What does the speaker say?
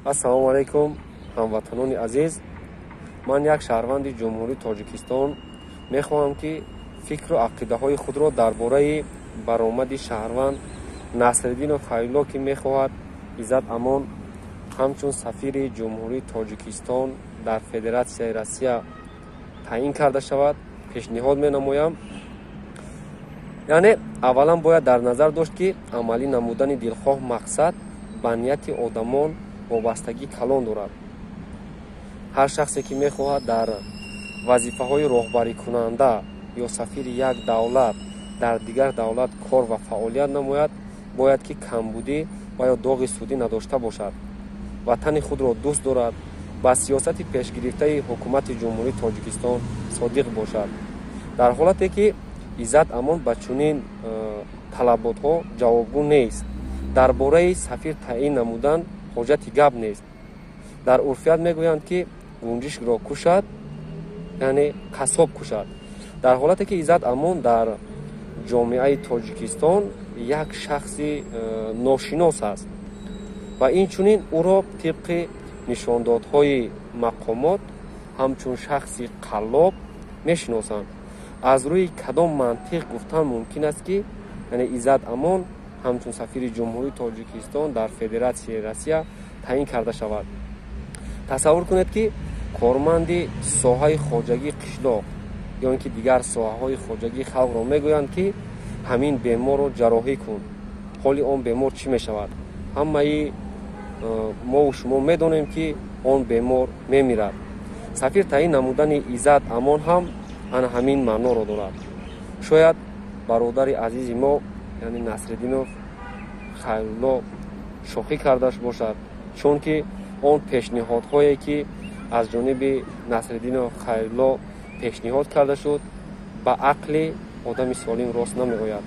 ассалому алайкум ҳамватанони азиз. ман як шаҳрванди ҷумҳурии Тоҷикистон мехоҳам ки фикру ақидаҳои худро дар бораи баромади шаҳрванд Насриддинов Хайлулло ки мехоҳад иззат амон ҳамчун сафири ҷумҳурии Тоҷикистон дар Федератсияи Россия таъин карда шавад пешниҳод менамоям. яъне аввалан бояд дар назар дошт ки амалӣ намудани дилхоҳ мақсад ба нияти одамон вобастагӣ калон дорад. ҳар шахсе ки мехоҳад дар вазифаҳои роҳбарикунанда ё сафири як давлат дар дигар давлат кор ва фаъолият намояд, бояд ки камбудӣ ва ё доғи судӣ надошта бошад, ватани худро дӯст дорад, ба сиёсати пешгирифтаи ҳукумати ҷумҳурии Тоҷикистон содиқ бошад. дар ҳолате ки иззат амон ба чунин талаботҳо ҷавобгӯ нест. дар бораи сафир таъин намудан ҳоҷати гап нест. дар урфият мегӯянд ки гунҷишкро кушад, яъне қассоб кушад. дар ҳолате ки иззат амон дар ҷомеаи Тоҷикистон як шахси ношинос аст ва инчунин ӯро тибқи нишондодҳои мақомот ҳамчун шахси қаллоб мешиносанд. аз рӯи кадом мантиқ гуфтан мумкин аст ки яъне иззат амон ҳамчун сафири ҷумҳурии Тоҷикистон дар Федератсияи Россия таъин карда шавад? тасаввур кунед ки корманди соҳаи хоҷагии қишлоқ ё ин ки дигар соҳаҳои хоҷагии халқро мегӯянд ки ҳамин беморро ҷарроҳӣ кун, ҳоли он бемор чӣ мешавад? ҳамаи мову шумо медонем ки он бемор мемирад. сафир таъин намудани иззат амон ҳам ана ҳамин маъноро дорад. шояд бародари азизи мо яъне Насриддинов Хайлулло шохӣ кардаш бошад, чунки он пешниҳодҳое ки аз ҷониби Насриддинов Хайлулло пешниҳод карда шуд ба ақли одами солим рост намеояд.